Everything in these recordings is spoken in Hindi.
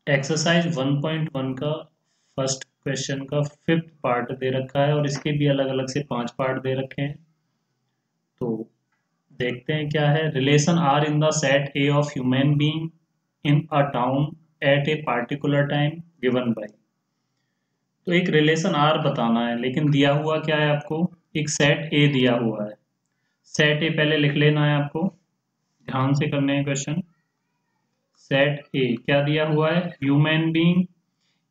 एक्सरसाइज 1.1 का फर्स्ट क्वेश्चन का 5th पार्ट दे रखा है और इसके भी अलग अलग से 5 पार्ट दे रखे हैं। तो देखते हैं क्या है। Relation are in the set a of human being in a town at a particular time given by. तो एक रिलेशन आर बताना है, लेकिन दिया हुआ क्या है आपको, एक सेट ए दिया हुआ है। सेट ए पहले लिख लेना है आपको, ध्यान से करने हैं क्वेश्चन। सेट ए क्या दिया हुआ है, ह्यूमन बीइंग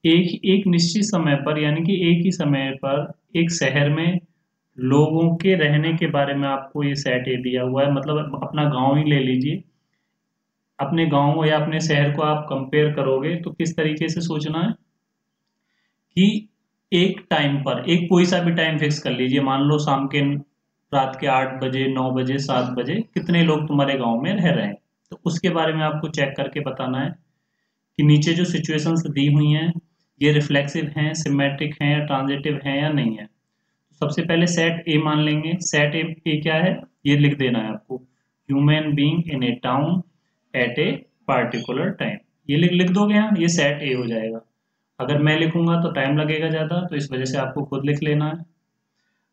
एक निश्चित समय पर, यानी कि एक ही समय पर एक शहर में लोगों के रहने के बारे में आपको ये सेट ए दिया हुआ है। मतलब अपना गांव ही ले लीजिए, अपने गांव या अपने शहर को आप कंपेयर करोगे तो किस तरीके से सोचना है कि एक टाइम पर, एक कोई सा भी टाइम फिक्स कर लीजिए, मान लो शाम के रात के 8 बजे 9 बजे 7 बजे कितने लोग तुम्हारे गांव में रह रहे हैं, तो उसके बारे में आपको चेक करके बताना है कि नीचे जो सिचुएशंस दी हुई हैं ये रिफ्लेक्सिव हैं, सिमेट्रिक हैं, ट्रांजिटिव हैं या नहीं है। तो सबसे पहले सेट ए मान लेंगे। सेट ए क्या है ये लिख देना है आपको, human being in A town at a particular time. ये लिख दोगे यहाँ, ये सेट ए हो जाएगा। अगर मैं लिखूंगा तो टाइम लगेगा ज़्यादा, तो इस वजह से आपको खुद लिख लेना है।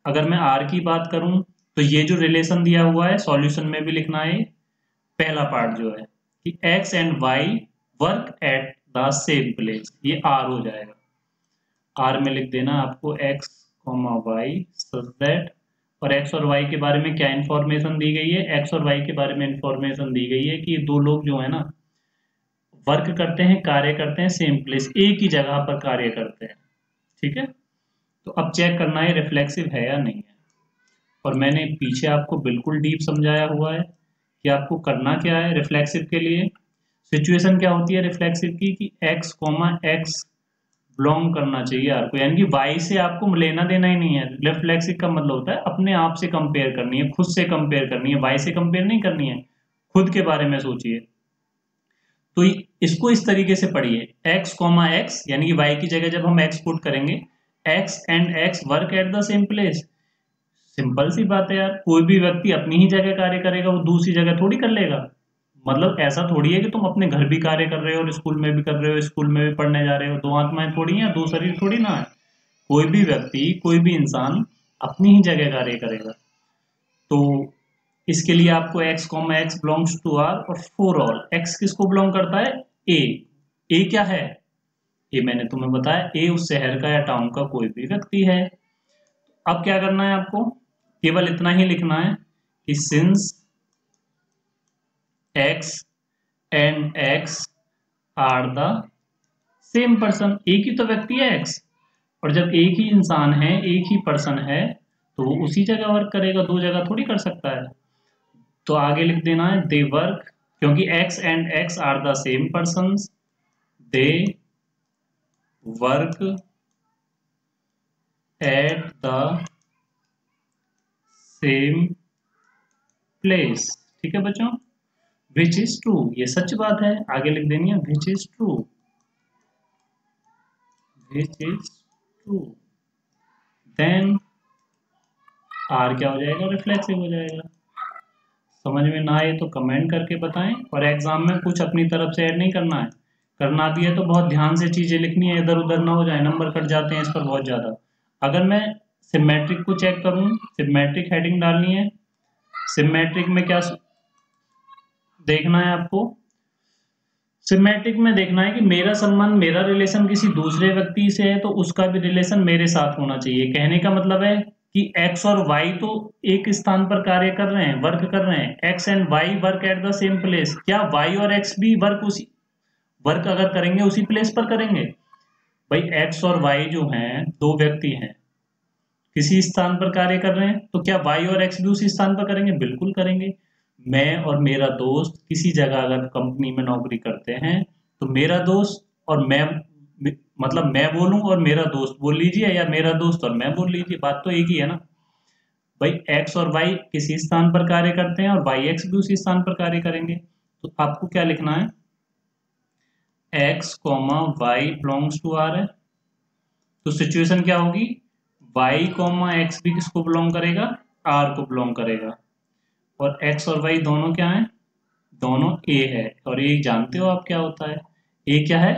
अगर मैं आर की बात करूं तो ये जो रिलेशन दिया हुआ है सॉल्यूशन में भी लिखना है। पहला पार्ट जो है कि x and y work at the same place, ये आर हो जाएगा। आर में लिख देना आपको x comma y such that, और एक्स और वाई के बारे में क्या इंफॉर्मेशन दी गई है, एक्स और वाई के बारे में इंफॉर्मेशन दी गई है कि ये दो लोग जो है ना वर्क करते हैं, कार्य करते हैं सेम प्लेस, एक ही जगह पर कार्य करते हैं। ठीक है, तो अब चेक करना है रिफ्लेक्सिव है या नहीं है। और मैंने पीछे आपको बिल्कुल डीप समझाया हुआ है कि आपको करना क्या है रिफ्लेक्सिव के लिए। सिचुएशन क्या होती है रिफ्लेक्सिव की कि x कॉमा एक्स बिलोंग करना चाहिए आर को, यानी कि y से आपको लेना देना ही नहीं है। रिफ्लेक्सिव का मतलब होता है अपने आप से कंपेयर करनी है, खुद से कंपेयर करनी है, y से कंपेयर नहीं करनी है, खुद के बारे में सोचिए। तो इसको इस तरीके से पढ़िए, x कॉमा एक्स यानी कि y की जगह जब हम x पुट करेंगे, x and x work at the same place. Simple सी बात है यार, कोई भी व्यक्ति अपनी ही जगह कार्य करेगा, वो दूसरी जगह थोड़ी कर लेगा। मतलब ऐसा थोड़ी है कि तुम अपने घर भी कार्य कर रहे हो और स्कूल में भी कर रहे हो, स्कूल में भी पढ़ने जा रहे हो, दो आत्माएं थोड़ी हैं, दो शरीर थोड़ी ना है। कोई भी व्यक्ति, कोई भी इंसान अपनी ही जगह कार्य करेगा। तो इसके लिए आपको x comma x belongs to R, और फॉर ऑल x किसको बिलोंग करता है, ए क्या है, ये मैंने तुम्हें बताया, ए उस शहर का या टाउन का कोई भी व्यक्ति है। अब क्या करना है आपको, केवल इतना ही लिखना है कि since x and x are the same person, एक ही तो व्यक्ति है x, और जब एक ही इंसान है, एक ही पर्सन है, तो वो उसी जगह वर्क करेगा, दो जगह थोड़ी कर सकता है। तो आगे लिख देना है दे वर्क, क्योंकि x and x are the same person, they work at the same place. ठीक है बच्चों, विच इज ट्रू, ये सच बात है, आगे लिख देनी है which is true, which is true. Then R क्या हो जाएगा, रिफ्लेक्सिव हो जाएगा। समझ में ना आए तो कमेंट करके बताएं, और एग्जाम में कुछ अपनी तरफ से ऐड नहीं करना है, करना भी है तो बहुत ध्यान से चीजें लिखनी है, इधर उधर ना हो जाए, नंबर कट जाते हैं इस पर बहुत ज्यादा। अगर मैं सिमेट्रिक को चेक करूं, सिमेट्रिक हेडिंग डालनी है, सिमेट्रिक में क्या देखना है आपको, सिमेट्रिक में देखना है कि मेरा संबंध, मेरा रिलेशन किसी दूसरे व्यक्ति से है तो उसका भी रिलेशन मेरे साथ होना चाहिए। कहने का मतलब है कि x और y तो एक स्थान पर कार्य कर रहे हैं, वर्क कर रहे हैं, x and y work at the same place, क्या y और x भी वर्क अगर करेंगे उसी प्लेस पर करेंगे? भाई x और y जो हैं दो व्यक्ति हैं, किसी स्थान पर कार्य कर रहे हैं, तो क्या y और x भी उसी स्थान पर करेंगे? बिल्कुल करेंगे। मैं और मेरा दोस्त किसी जगह अगर कंपनी में नौकरी करते हैं, तो मेरा दोस्त और मैं, मतलब मैं बोलूं और मेरा दोस्त बोल लीजिए, या मेरा दोस्त और मैं बोल लीजिए, बात तो एक ही है ना। भाई x और y किसी स्थान पर कार्य करते हैं और yx भी उसी स्थान पर कार्य करेंगे। तो आपको क्या लिखना है, x comma y belongs to R है, तो सिचुएशन क्या होगी, y कॉमा एक्स भी किसको बिलोंग करेगा, r को बिलोंग करेगा, और x और y दोनों क्या है, दोनों a है। और a जानते हो आप क्या होता है, a क्या है,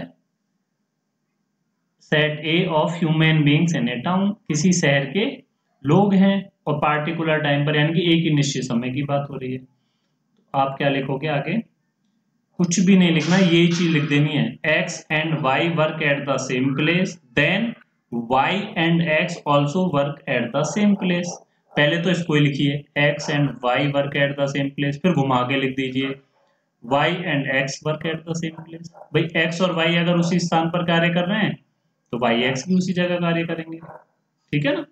set a of human beings in A town, किसी शहर के लोग हैं और पार्टिकुलर टाइम पर, यानी कि एक ही निश्चित समय की बात हो रही है। तो आप क्या लिखोगे आगे? कुछ भी नहीं लिखना, ये चीज लिख देनी है, x and y work at the same place, then y and x also work at the same place. पहले तो इसको ही लिखिए, x and y work at the same place, फिर घुमा के लिख दीजिए y and x work at the same place. भाई x और y अगर उसी स्थान पर कार्य कर रहे हैं तो y x भी उसी जगह कार्य करेंगे, ठीक है ना।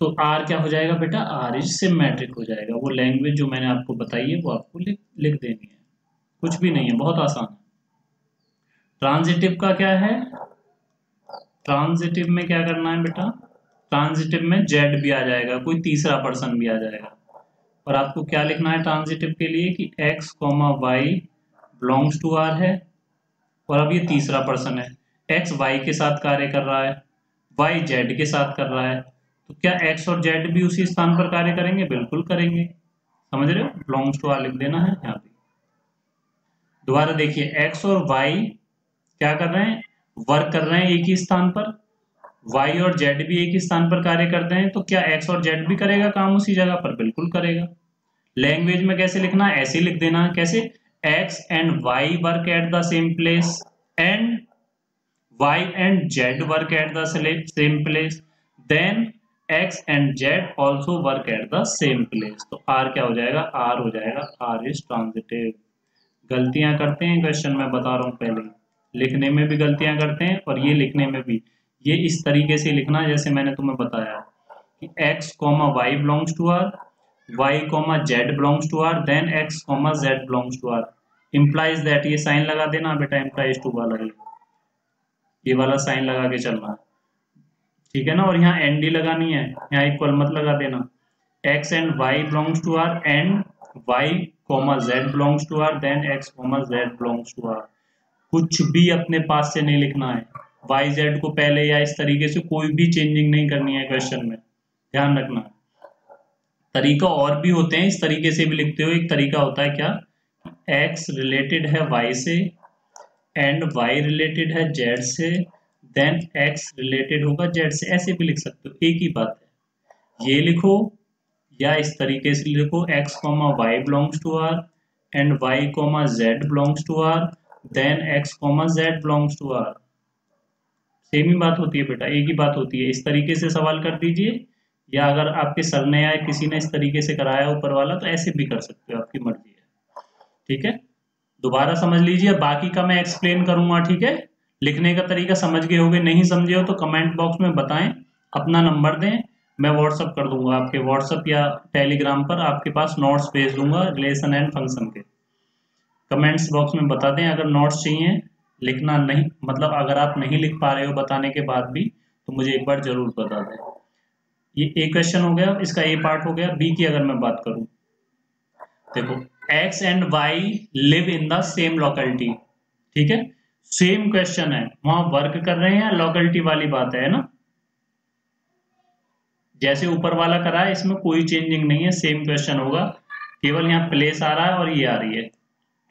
तो r क्या हो जाएगा बेटा? r इज सिमेट्रिक हो जाएगा। वो लैंग्वेज जो मैंने आपको बताई है वो आपको लिख देनी है, कुछ भी नहीं है, बहुत आसान है। ट्रांजिटिव का क्या है? ट्रांजिटिव में क्या करना है बेटा? ट्रांजिटिव में z भी आ जाएगा, कोई तीसरा पर्सन भी आ जाएगा, और आपको क्या लिखना है ट्रांजिटिव के लिए कि x, y belongs to r है, और अब ये तीसरा पर्सन है, x y के साथ कार्य कर रहा है, y z के साथ कर रहा है, तो क्या x और z भी उसी स्थान पर कार्य करेंगे? बिल्कुल करेंगे, समझ रहे हो? बिलोंग्स टू r लिख देना है यहाँ पे। दोबारा देखिए, x और y क्या कर रहे हैं? वर्क कर रहे हैं एक ही स्थान पर, y और z भी एक ही स्थान पर कार्य करते हैं, तो क्या x और z भी करेगा काम उसी जगह पर? बिल्कुल करेगा। लैंग्वेज में कैसे लिखना है? ऐसे लिख देना है, कैसे? x and y work at the same place and y and z work at the same place, then x and z also work at the same place. तो r क्या हो जाएगा? r हो जाएगा, r इज ट्रांजिटिव। गलतियां करते हैं क्वेश्चन में, बता रहा हूं पहले, लिखने में भी गलतियां करते हैं और ये लिखने में भी। ये इस तरीके से लिखना जैसे मैंने तुम्हें बताया कि x, y belongs to r, y, z belongs to r, then x, z belongs to r, implies that, ये साइन लगा देना बेटा, इंप्लाइज टू वाला ये वाला साइन लगा के चलना है, ठीक है ना। और यहाँ एनडी लगानी है, यहाँ इक्वल मत लगा देना। x and y belongs to r and y, z belongs to r, then x, z belongs to r। कुछ भी अपने पास से नहीं लिखना है, वाई जेड को पहले या इस तरीके से कोई भी चेंजिंग नहीं करनी है क्वेश्चन में, ध्यान रखना। तरीका और भी होते हैं, इस तरीके से भी लिखते हो। एक तरीका होता है क्या? x रिलेटेड है y से एंड y रिलेटेड है z से, देन x रिलेटेड होगा z से, ऐसे भी लिख सकते हो, एक ही बात है। ये लिखो या इस तरीके से लिखो, x, y belongs to r and y, z belongs to r, then x, z belongs to r। Same ही बात होती है बेटा, एक ही बात होती है। इस तरीके से सवाल कर दीजिए, या अगर आपके सर ने या किसी ने इस तरीके से कराया ऊपर वाला तो ऐसे भी कर सकते हो, आपकी मर्जी है, ठीक है। दोबारा समझ लीजिए, बाकी का मैं एक्सप्लेन करूंगा, ठीक है। लिखने का तरीका समझ गए होगे, नहीं समझे हो तो कमेंट बॉक्स में बताएं, अपना नंबर दें, मैं व्हाट्सअप कर दूंगा आपके व्हाट्सअप या टेलीग्राम पर, आपके पास नोट्स भेज दूंगा रिलेशन एंड फंक्शन के। कमेंट्स बॉक्स में बता दें अगर नोट्स चाहिए। लिखना नहीं, मतलब अगर आप नहीं लिख पा रहे हो बताने के बाद भी तो मुझे एक बार जरूर बता दें। ये एक क्वेश्चन हो गया, इसका ए पार्ट हो गया। बी की अगर मैं बात करूं, देखो x and y live in the same locality, ठीक है। सेम क्वेश्चन है, वहां वर्क कर रहे हैं, लोकेलिटी वाली बात है ना, जैसे ऊपर वाला करा है, इसमें कोई चेंजिंग नहीं है, सेम क्वेश्चन होगा, केवल यहाँ प्लेस आ रहा है और ये आ रही है।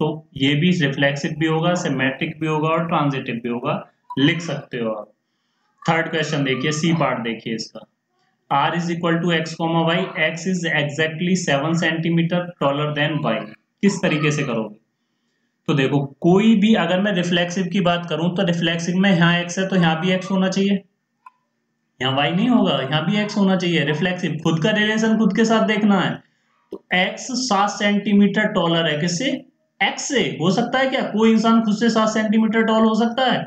तो ये भी रिफ्लेक्सिव भी होगा, सिमेट्रिक भी होगा और ट्रांजिटिव भी होगा, लिख सकते हो आप। थर्ड क्वेश्चन देखिए, सी पार्ट देखिए इसका। r is equal to x, y, x is exactly 7 centimetre taller than y। किस तरीके से करोगे? तो देखो, कोई भी, अगर मैं रिफ्लेक्सिव की बात करूं तो रिफ्लेक्सिव में यहाँ x है तो यहाँ भी x होना चाहिए, यहाँ y नहीं होगा, यहाँ भी x होना चाहिए। रिफ्लेक्सिव खुद का रिलेशन खुद के साथ देखना है, तो x 7 सेंटीमीटर टॉलर है, किससे? x से। हो सकता है क्या कोई इंसान खुद से 7 सेंटीमीटर टॉल हो सकता है?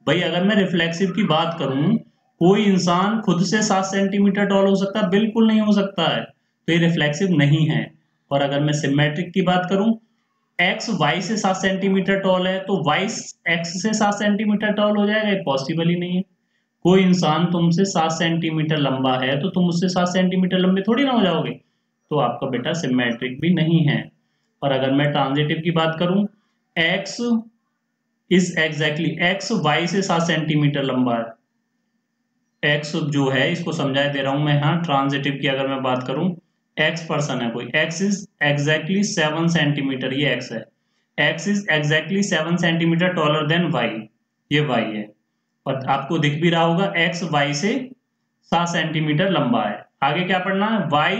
भाई अगर मैं रिफ्लेक्सिव की बात करूं, कोई इंसान खुद से 7 सेंटीमीटर टॉल हो सकता है? बिल्कुल नहीं हो सकता है, तो ये रिफ्लेक्सिव नहीं है। और अगर मैं सिमेट्रिक की बात करूं, x y से 7 सेंटीमीटर टॉल है तो y x से 7 सेंटीमीटर टॉल हो जाएगा? पॉसिबल ही नहीं है। कोई इंसान तुमसे 7 सेंटीमीटर लंबा है तो तुम उससे 7 सेंटीमीटर लंबे थोड़ी ना हो जाओगे, तो आपका बेटा सिमेट्रिक भी नहीं है। और अगर मैं ट्रांजिटिव की बात करूं, x is exactly, x y से 7 सेंटीमीटर लंबा है। x जो है, इसको समझाए दे रहा हूं मैं यहाँ। ट्रांजिटिव की अगर मैं बात करूं, x पर्सन है कोई, x इज एग्जैक्टली 7 सेंटीमीटर, ये x है, x is exactly 7 centimetre taller than y, ये y है। और आपको दिख भी रहा होगा x y से 7 सेंटीमीटर लंबा है। आगे क्या पढ़ना है, y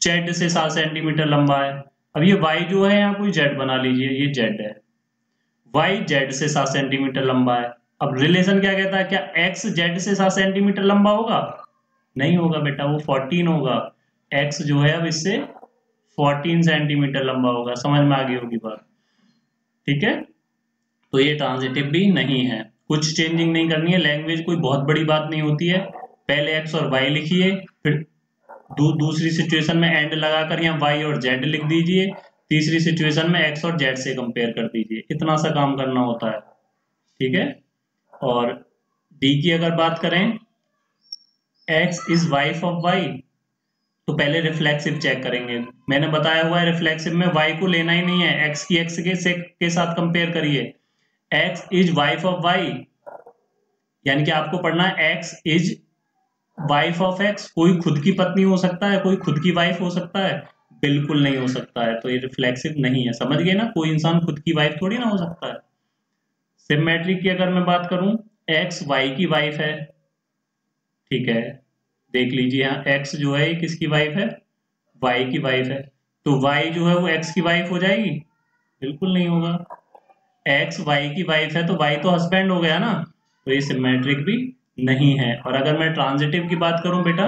z से 7 सेंटीमीटर लंबा है। अब ये y जो है यहाँ कोई z बना लीजिए, ये z है, y z से 7 सेंटीमीटर लंबा है। अब रिलेशन क्या कहता है, क्या x z से 7 सेंटीमीटर लंबा होगा? नहीं होगा बेटा, वो 14 होगा। x जो है अब इससे 14 सेंटीमीटर लंबा होगा। समझ में आ गई होगी बात, ठीक है। तो ये ट्रांजिटिव भी नहीं है, कुछ चेंजिंग नहीं करनी है। लैंग्वेज कोई बहुत बड़ी बात नहीं होती है। पहले x और y लिखिए, फिर दूसरी सिचुएशन में एंड लगाकर यहाँ y और z लिख दीजिए, तीसरी सिचुएशन में x और z से कंपेयर कर दीजिए। इतना सा काम करना होता है, ठीक है। और d की अगर बात करें, x is wife of y, तो पहले रिफ्लेक्सिव चेक करेंगे। मैंने बताया हुआ है रिफ्लेक्सिव में y को लेना ही नहीं है, x की x के साथ कंपेयर करिए। x is wife of y, यानी कि आपको पढ़ना है x is wife of x। कोई खुद की पत्नी हो सकता है, कोई खुद की वाइफ हो सकता है? बिल्कुल नहीं हो सकता है, तो ये रिफ्लेक्सिव नहीं है। समझ गए ना, कोई इंसान खुद की वाइफ थोड़ी ना हो सकता है। सिमेट्रिक की अगर मैं बात करूं, x y की वाइफ है, ठीक है। देख लीजिए यहाँ x जो है किसकी वाइफ है, y की वाइफ है, तो y जो है वो x की वाइफ हो जाएगी? बिल्कुल नहीं होगा। x y की वाइफ है तो y तो हस्बैंड हो गया ना, तो ये सिमेट्रिक भी नहीं है। और अगर मैं ट्रांजिटिव की बात करूं बेटा,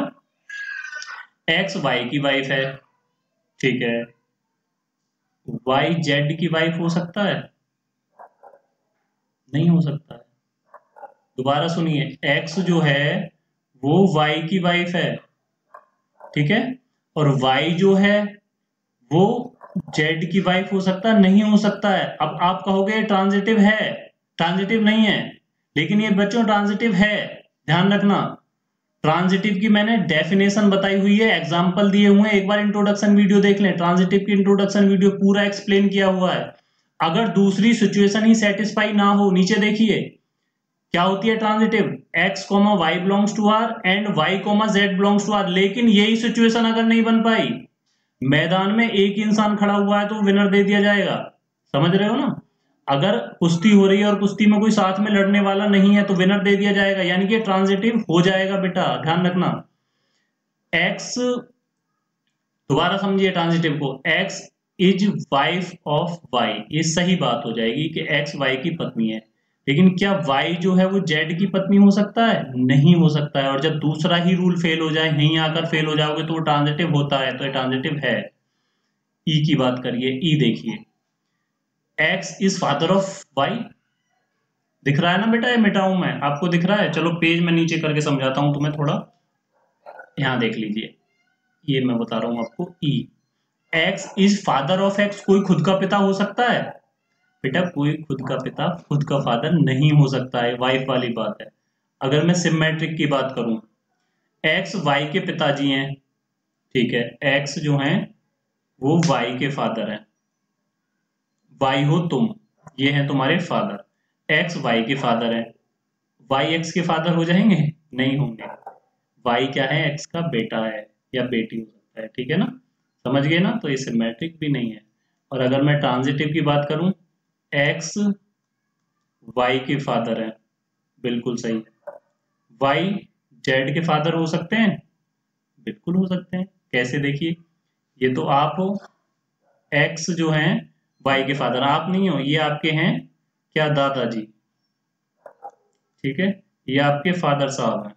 x y की वाइफ है, ठीक है, y z की वाइफ हो सकता है? नहीं हो सकता है। दोबारा सुनिए, x जो है वो y की वाइफ है, ठीक है, और y जो है वो z की वाइफ हो सकता है? नहीं हो सकता है। अब आप कहोगे ट्रांजिटिव है, ट्रांजिटिव नहीं है, लेकिन ये बच्चों ट्रांजिटिव है। ध्यान रखना, ट्रांजिटिव की मैंने डेफिनेशन बताई हुई है, एग्जांपल दिए हुए हैं। एक बार इंट्रोडक्शन वीडियो देख लें, ट्रांजिटिव की इंट्रोडक्शन वीडियो पूरा एक्सप्लेन किया हुआ है। अगर दूसरी सिचुएशन ही सेटिस्फाई ना हो, नीचे देखिए क्या होती है transitive, x, y belongs to r and y, z belongs to r। लेकिन यही सिचुएशन अगर नहीं बन पाई, मैदान में एक इंसान खड़ा हुआ है तो विनर दे दिया जाएगा। समझ रहे हो ना, अगर कुश्ती हो रही है और कुश्ती में कोई साथ में लड़ने वाला नहीं है तो विनर दे दिया जाएगा, यानी कि ट्रांजिटिव हो जाएगा बेटा, ध्यान रखना। x, दोबारा समझिए ट्रांजिटिव को, x is wife of y, ये सही बात हो जाएगी कि x y की पत्नी है। लेकिन क्या y जो है वो z की पत्नी हो सकता है? नहीं हो सकता है। और जब दूसरा ही रूल फेल हो जाए, यहीं आकर फेल हो जाओगे तो वो ट्रांजिटिव होता है, तो ये ट्रांजिटिव है। ई की बात करिए, ई देखिए, x is father of y, दिख रहा है ना बेटा, ये मिटाऊं मैं, आपको दिख रहा है? चलो पेज में नीचे करके समझाता हूं तुम्हें थोड़ा, यहां देख लीजिए, ये मैं बता रहा हूं आपको। ई, x is father of x, कोई खुद का पिता हो सकता है? बेटा कोई खुद का पिता, खुद का फादर नहीं हो सकता है, वाइफ वाली बात है। अगर मैं सिमेट्रिक की बात करूं, x y के पिताजी हैं, ठीक है, x जो हैं वो y के फादर हैं, y हो तुम, ये हैं तुम्हारे फादर, x y के फादर हैं, y x के फादर हो जाएंगे? नहीं होंगे। y क्या है, x का बेटा है या बेटी हो सकता है, ठीक है ना, समझ गए ना, तो ये सिमेट्रिक भी नहीं है। और अगर मैं ट्रांजिटिव की बात करूं, x y के फादर है, बिल्कुल सही है। y z के फादर हो सकते हैं? बिल्कुल हो सकते हैं। कैसे, देखिए, ये तो आप हो, x जो हैं y के फादर, आप नहीं हो, ये आपके हैं क्या, दादाजी, ठीक है, ये आपके फादर साहब हैं,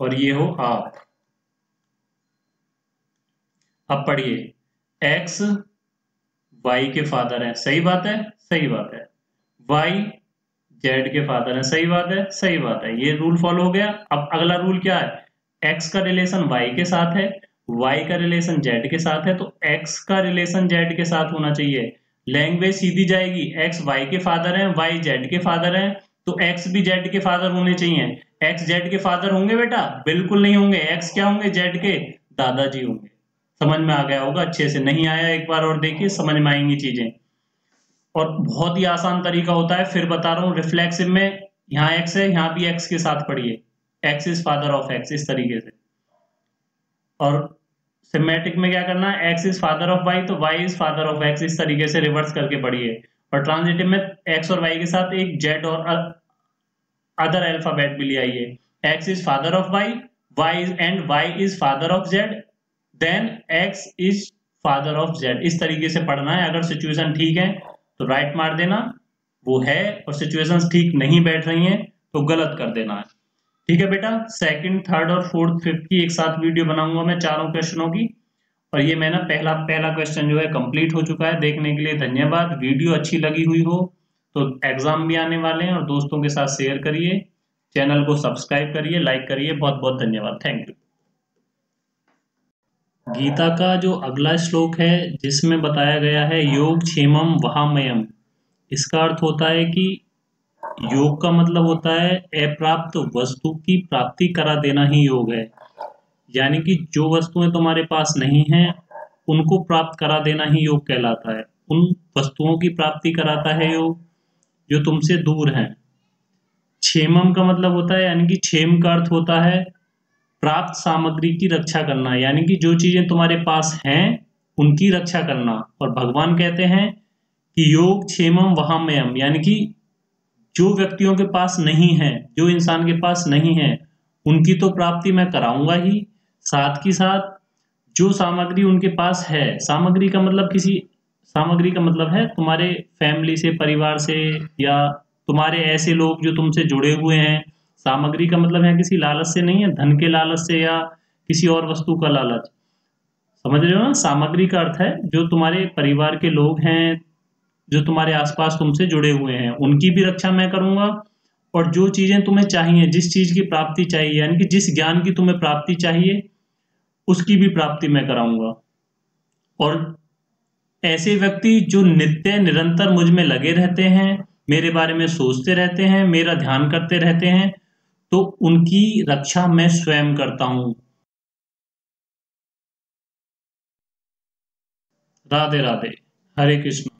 और ये हो आप। अब पढ़िए, x y के फादर हैं, सही बात है, सही बात है, y z के फादर हैं, सही बात है, सही बात है, ये रूल फॉलो हो गया। अब अगला रूल क्या है, x का रिलेशन y के साथ है, y का रिलेशन z के साथ है, तो x का रिलेशन z के साथ होना चाहिए। लैंग्वेज सीधी जाएगी, x y के फादर हैं, y z के फादर हैं, तो x भी z के फादर होने चाहिए। x z के फादर होंगे बेटा? बिल्कुल नहीं होंगे। x क्या होंगे, z के दादाजी होंगे। समझ में आ गया होगा अच्छे से, नहीं आया एक बार और देखिए, समझ में आएंगी चीजें। और बहुत ही आसान तरीका होता है, फिर बता रहा हूं, रिफ्लेक्सिव में यहाँ x है, यहाँ भी x के साथ पढ़िए, x is father of x, इस तरीके से। और सिमेट्रिक में क्या करना है, x is father of y, तो y is father of x, इस तरीके से रिवर्स करके पढ़िए। और ट्रांजिटिव में एक्स और वाई के साथ एक जेड और अदर अल्फाबेट भी ले आइए। X is father of y, y is father of z, then x is father of z. इस तरीके से पढ़ना है। अगर सिचुएशन ठीक है तो राइट मार देना, वो है, और सिचुएशंस ठीक नहीं बैठ रही हैं तो गलत कर देना है। ठीक है बेटा, सेकंड, थर्ड और फोर्थ, फिफ्थ की एक साथ वीडियो बनाऊंगा मैं चारों क्वेश्चनों की। और ये मैं ना पहला क्वेश्चन जो है कंप्लीट हो चुका है। देखने के लिए धन्यवाद। वीडियो अच्छी लगी हुई हो तो एग्जाम भी आने वाले हैं, और दोस्तों के साथ शेयर करिए, चैनल को सब्सक्राइब करिए, लाइक करिए। बहुत बहुत धन्यवाद, थैंक यू। गीता का जो अगला श्लोक है जिसमें बताया गया है योग क्षेमम वहामयम, इसका अर्थ होता है कि योग का मतलब होता है अप्राप्त वस्तु की प्राप्ति करा देना ही योग है। यानी कि जो वस्तुएं तुम्हारे पास नहीं हैं उनको प्राप्त करा देना ही योग कहलाता है। उन वस्तुओं की प्राप्ति कराता है योग जो तुमसे दूर हैं। क्षेमम का मतलब होता है, यानी कि क्षेम का अर्थ होता है प्राप्त सामग्री की रक्षा करना, यानी कि जो चीजें तुम्हारे पास हैं उनकी रक्षा करना। और भगवान कहते हैं कि योग क्षेमम वहामयम, यानी कि जो व्यक्तियों के पास नहीं है, जो इंसान के पास नहीं है, उनकी तो प्राप्ति मैं कराऊंगा ही, साथ ही साथ जो सामग्री उनके पास है, सामग्री का मतलब है तुम्हारे फैमिली से, परिवार से, या तुम्हारे ऐसे लोग जो तुमसे जुड़े हुए हैं। सामग्री का मतलब है किसी लालच से नहीं है, धन के लालच से या किसी और वस्तु का लालच। समझ रहे हो ना? सामग्री का अर्थ है जो तुम्हारे परिवार के लोग हैं, जो तुम्हारे आसपास तुमसे जुड़े हुए हैं, उनकी भी रक्षा मैं करूंगा। और जो चीजें तुम्हें चाहिए, जिस चीज की प्राप्ति चाहिए, यानी कि जिस ज्ञान की तुम्हें प्राप्ति चाहिए, उसकी भी प्राप्ति मैं कराऊंगा। और ऐसे व्यक्ति जो नित्य निरंतर मुझ में लगे रहते हैं, मेरे बारे में सोचते रहते हैं, मेरा ध्यान करते रहते हैं, तो उनकी रक्षा मैं स्वयं करता हूं। राधे राधे, हरे कृष्ण।